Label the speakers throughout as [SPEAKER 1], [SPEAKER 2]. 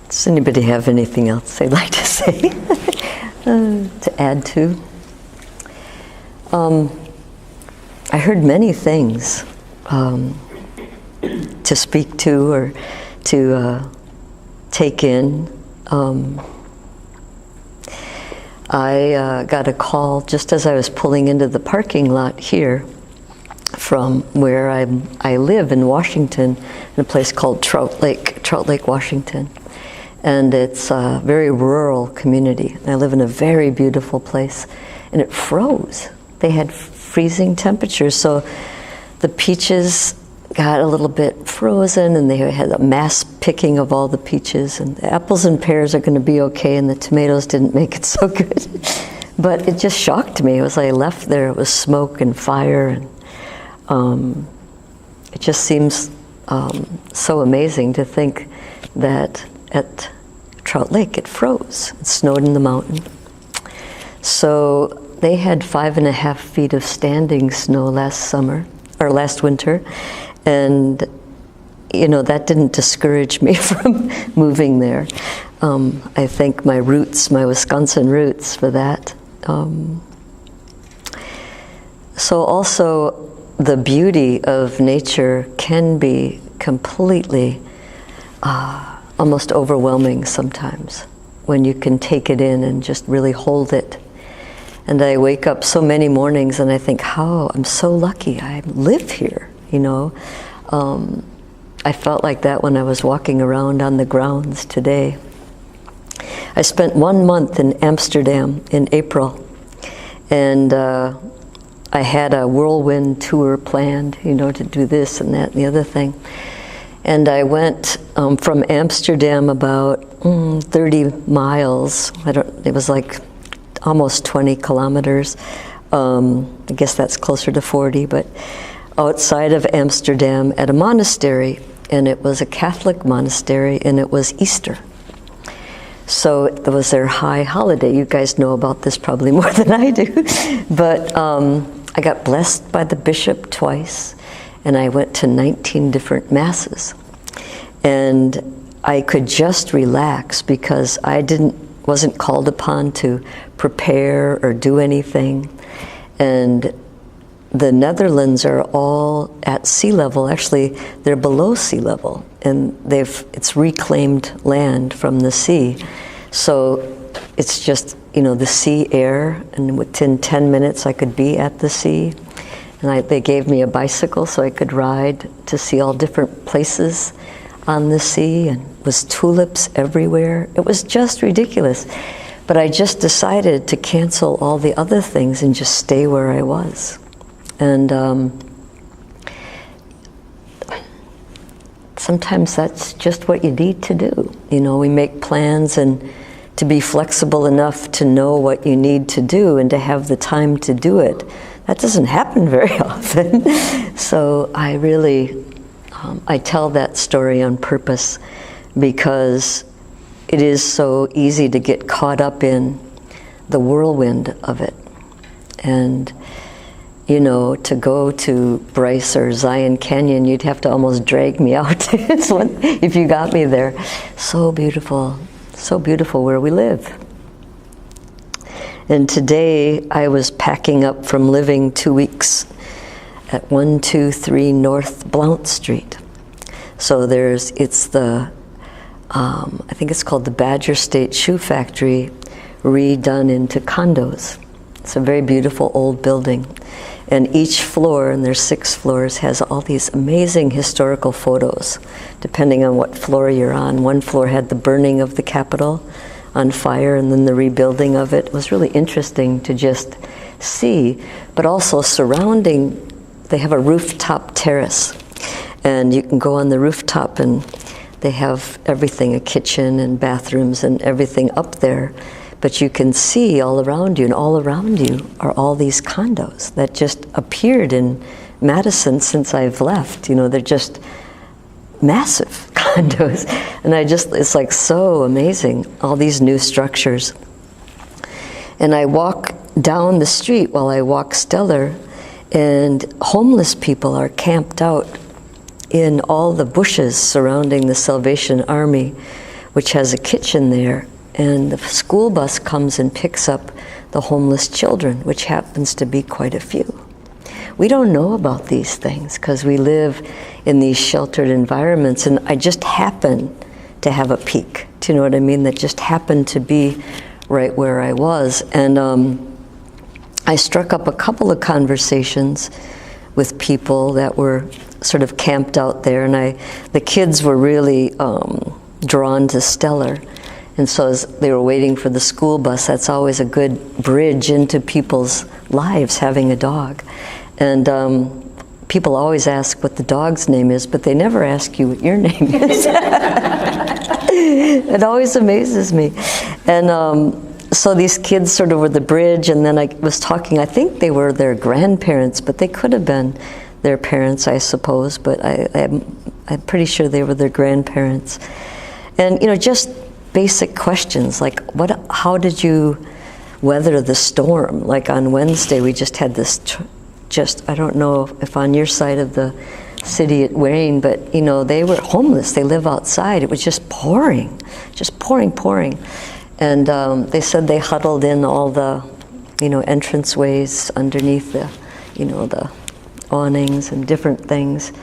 [SPEAKER 1] Does anybody have anything else they'd like to say, to add to? I heard many things to speak to or to take in. I got a call just as I was pulling into the parking lot here from where I live in Washington, in a place called Trout Lake, Washington. And it's a very rural community. I live in a very beautiful place, and it froze. They had freezing temperatures, so the peaches got a little bit frozen, and they had a mass picking of all the peaches, and the apples and pears are going to be okay, and the tomatoes didn't make it so good. But it just shocked me. As I left there, it was smoke and fire, and it just seems so amazing to think that at Trout Lake it froze. It snowed in the mountain. So they had 5.5 feet of standing snow last winter, and you know, that didn't discourage me from moving there. I thank my roots, my Wisconsin roots, for that. So also, the beauty of nature can be completely almost overwhelming sometimes when you can take it in and just really hold it. And I wake up so many mornings and I think, how I'm so lucky I live here, you know. I felt like that when I was walking around on the grounds today. I spent 1 month in Amsterdam in April, and I had a whirlwind tour planned, you know, to do this and that and the other thing. And I went from Amsterdam about 30 miles. It was like almost 20 kilometers. I guess that's closer to 40, but outside of Amsterdam at a monastery, and it was a Catholic monastery, and it was Easter. So it was their high holiday. You guys know about this probably more than I do. But I got blessed by the bishop twice, and I went to 19 different masses. And I could just relax because I wasn't called upon to prepare or do anything. And the Netherlands are all at sea level. Actually, they're below sea level, and it's reclaimed land from the sea. So it's just, you know, the sea air, and within 10 minutes I could be at the sea. And they gave me a bicycle so I could ride to see all different places on the sea, and was tulips everywhere. It was just ridiculous. But I just decided to cancel all the other things and just stay where I was. And sometimes that's just what you need to do. You know, we make plans, and to be flexible enough to know what you need to do and to have the time to do it. That doesn't happen very often. So I really, I tell that story on purpose because it is so easy to get caught up in the whirlwind of it. And you know, to go to Bryce or Zion Canyon, you'd have to almost drag me out if you got me there. So beautiful where we live. And today I was packing up from living 2 weeks at 123 North Blount Street. So it's the, I think it's called the Badger State Shoe Factory, redone into condos. It's a very beautiful old building. And each floor, and there's 6 floors, has all these amazing historical photos, depending on what floor you're on. One floor had the burning of the Capitol on fire, and then the rebuilding of it. It was really interesting to just see, but also surrounding, they have a rooftop terrace. And you can go on the rooftop, and they have everything, a kitchen and bathrooms and everything up there. But you can see all around you, and all around you are all these condos that just appeared in Madison since I've left. You know, they're just massive condos. And it's like so amazing, all these new structures. And I walk down the street while I walk Stellar, and homeless people are camped out in all the bushes surrounding the Salvation Army, which has a kitchen there, and the school bus comes and picks up the homeless children, which happens to be quite a few. We don't know about these things because we live in these sheltered environments, and I just happen to have a peak, do you know what I mean? That just happened to be right where I was. And I struck up a couple of conversations with people that were sort of camped out there, and the kids were really drawn to Stellar. And so as they were waiting for the school bus, that's always a good bridge into people's lives, having a dog. And people always ask what the dog's name is, but they never ask you what your name is. It always amazes me. And so these kids sort of were the bridge, and then I was talking, I think they were their grandparents, but they could have been their parents, I suppose, but I'm pretty sure they were their grandparents. And, you know, just basic questions like, how did you weather the storm? Like on Wednesday, we just had this, I don't know if on your side of the city it rained, but, you know, they were homeless. They live outside. It was just pouring. And they said they huddled in all the, you know, entranceways underneath the, you know, the awnings and different things.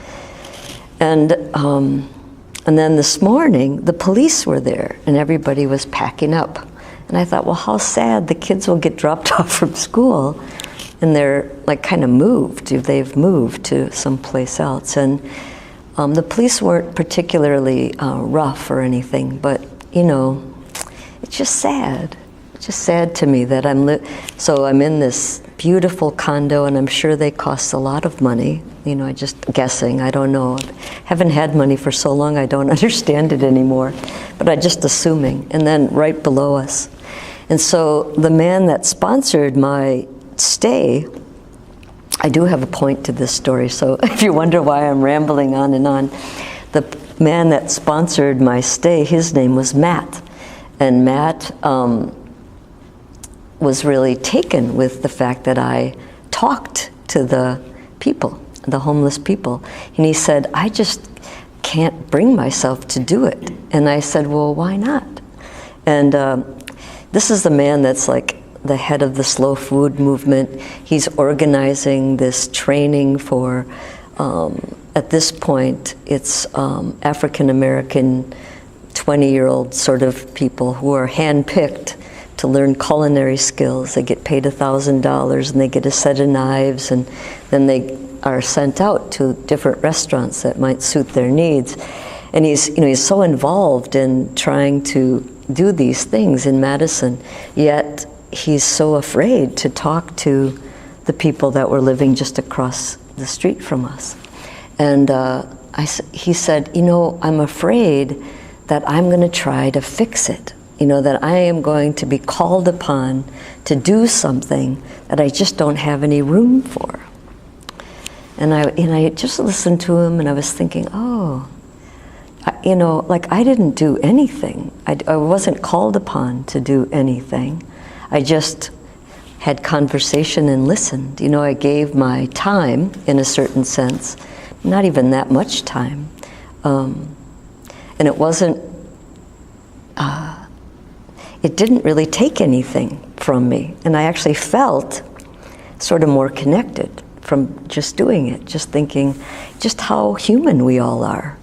[SPEAKER 1] And then this morning, the police were there, and everybody was packing up. And I thought, well, how sad, the kids will get dropped off from school, and they're like kind of moved. They've moved to someplace else. And the police weren't particularly rough or anything, but, you know, it's just sad. It's just sad to me that so I'm in this beautiful condo, and I'm sure they cost a lot of money. You know, I just guessing, I don't know. Haven't had money for so long, I don't understand it anymore. But I'm just assuming. And then right below us. And so the man that sponsored my stay, I do have a point to this story, so if you wonder why I'm rambling on and on, the man that sponsored my stay, his name was Matt. And Matt was really taken with the fact that I talked to the people, the homeless people. And he said, I just can't bring myself to do it. And I said, well, why not? And this is the man that's like the head of the slow food movement. He's organizing this training for, at this point, it's African American 20-year-old sort of people who are handpicked to learn culinary skills. They get paid $1,000 and they get a set of knives, and then they are sent out to different restaurants that might suit their needs. And he's so involved in trying to do these things in Madison, yet he's so afraid to talk to the people that were living just across the street from us. And he said, you know, I'm afraid that I'm going to try to fix it. You know, that I am going to be called upon to do something that I just don't have any room for. And I just listened to him, and I was thinking, oh, you know, like I didn't do anything. I wasn't called upon to do anything. I just had conversation and listened. You know, I gave my time in a certain sense, not even that much time. And it wasn't, it didn't really take anything from me. And I actually felt sort of more connected from just doing it, just thinking just how human we all are.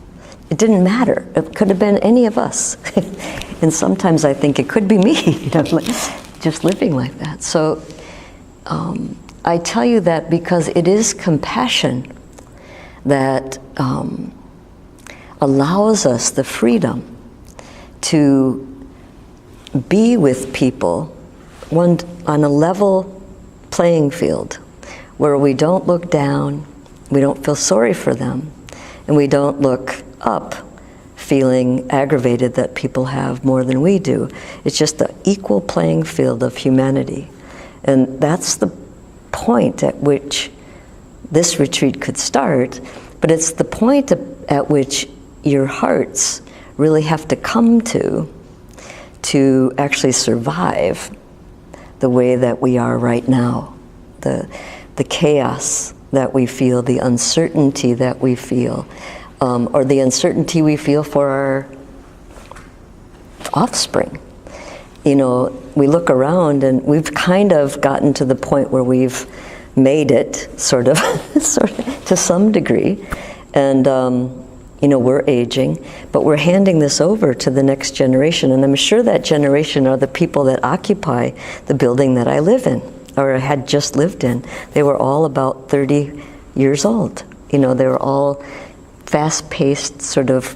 [SPEAKER 1] It didn't matter. It could have been any of us. And sometimes I think it could be me, you know, like just living like that. So I tell you that because it is compassion that allows us the freedom to be with people on a level playing field where we don't look down, we don't feel sorry for them, and we don't look up feeling aggravated that people have more than we do. It's just the equal playing field of humanity. And that's the point at which this retreat could start, but it's the point at which your hearts really have to come to actually survive the way that we are right now. The chaos that we feel, the uncertainty that we feel, or the uncertainty we feel for offspring. You know, we look around and we've kind of gotten to the point where we've made it, sort of to some degree. And, you know, we're aging, but we're handing this over to the next generation. And I'm sure that generation are the people that occupy the building that I live in, or had just lived in. They were all about 30 years old. You know, they were all fast-paced, sort of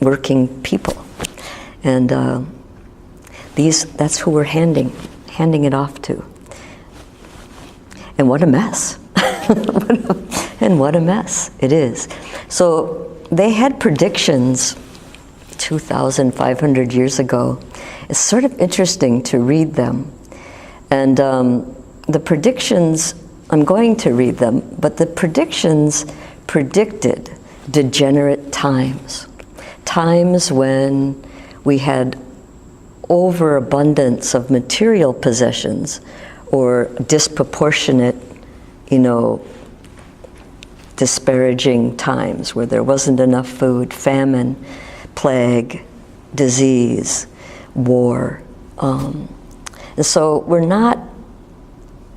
[SPEAKER 1] working people. And that's who we're handing it off to. And what a mess. And what a mess it is. So they had predictions 2,500 years ago. It's sort of interesting to read them. And the predictions, I'm going to read them, but the predictions predicted degenerate times. Times when we had overabundance of material possessions, or disproportionate, you know, disparaging times where there wasn't enough food, famine, plague, disease, war. And so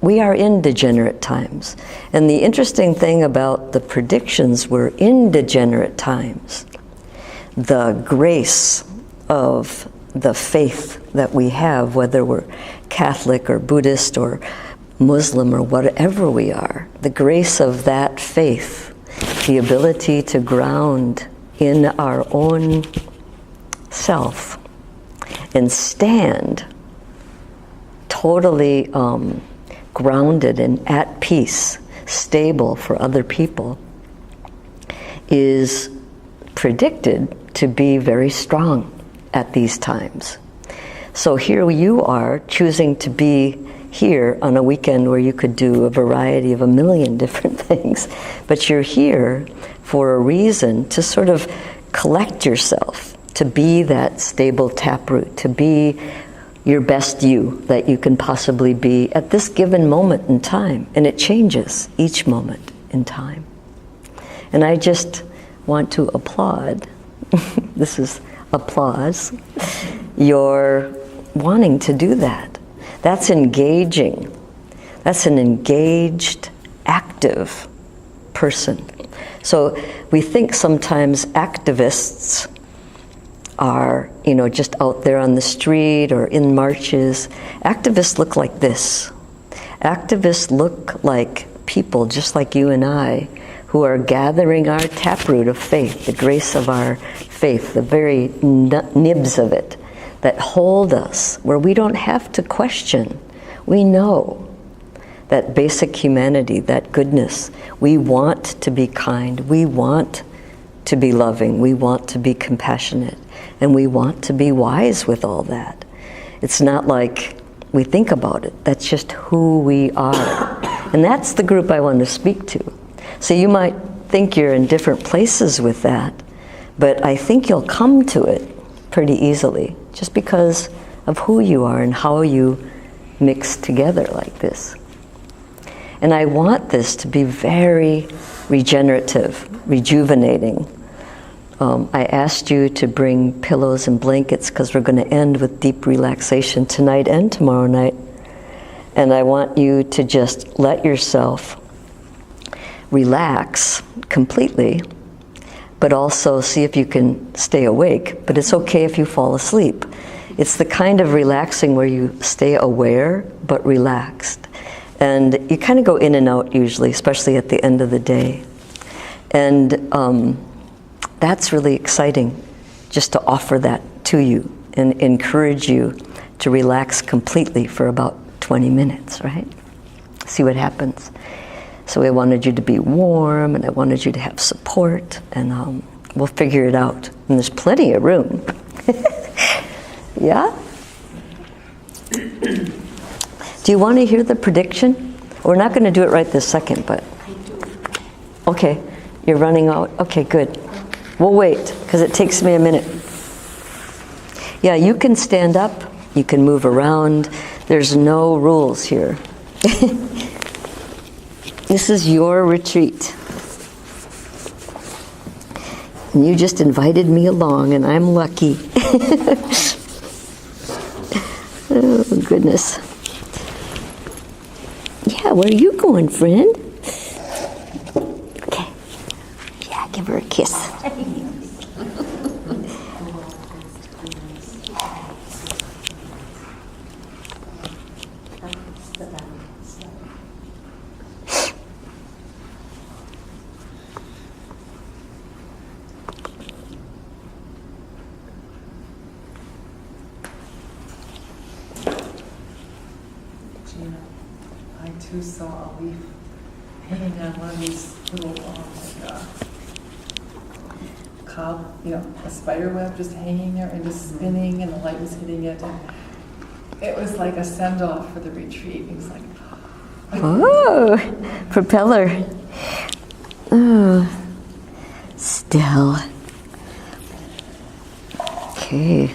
[SPEAKER 1] we are in degenerate times. And the interesting thing about the predictions were in degenerate times. The grace of the faith that we have, whether we're Catholic or Buddhist or Muslim or whatever we are, the grace of that faith, the ability to ground in our own self and stand totally grounded and at peace, stable for other people, is predicted to be very strong at these times. So here you are choosing to be here on a weekend where you could do a variety of a million different things, but you're here for a reason to sort of collect yourself, to be that stable taproot, to be your best you that you can possibly be at this given moment in time. And it changes each moment in time. And I just want to applaud, this is applause, your wanting to do that. That's engaging. That's an engaged, active person. So we think sometimes activists are, you know, just out there on the street or in marches. Activists look like this. Activists look like people just like you and I, who are gathering our taproot of faith, the grace of our faith, the very nibs of it that hold us, where we don't have to question. We know that basic humanity, that goodness. We want to be kind. We want to be loving. We want to be compassionate. And we want to be wise with all that. It's not like we think about it. That's just who we are. And that's the group I want to speak to. So you might think you're in different places with that, but I think you'll come to it pretty easily, just because of who you are and how you mix together like this. And I want this to be very regenerative, rejuvenating. I asked you to bring pillows and blankets because we're going to end with deep relaxation tonight and tomorrow night. And I want you to just let yourself relax completely, but also see if you can stay awake. But it's okay if you fall asleep. It's the kind of relaxing where you stay aware but relaxed. And you kind of go in and out usually, especially at the end of the day. And that's really exciting, just to offer that to you and encourage you to relax completely for about 20 minutes, right? See what happens. So I wanted you to be warm, and I wanted you to have support, and we'll figure it out. And there's plenty of room. Yeah? Do you want to hear the prediction? We're not going to do it right this second, but... Okay, you're running out? Okay, good. We'll wait, because it takes me a minute. Yeah, you can stand up, you can move around. There's no rules here. This is your retreat. And you just invited me along, and I'm lucky. Oh, goodness. Yeah, where are you going, friend? Okay. Yeah, give her a kiss.
[SPEAKER 2] Gina, I too saw a leaf hanging on one of these little, cob, a spider web just hanging there and just spinning, and the light was hitting it. And it was like a send-off for the retreat. It was like,
[SPEAKER 1] Oh, propeller. Oh, still. Okay.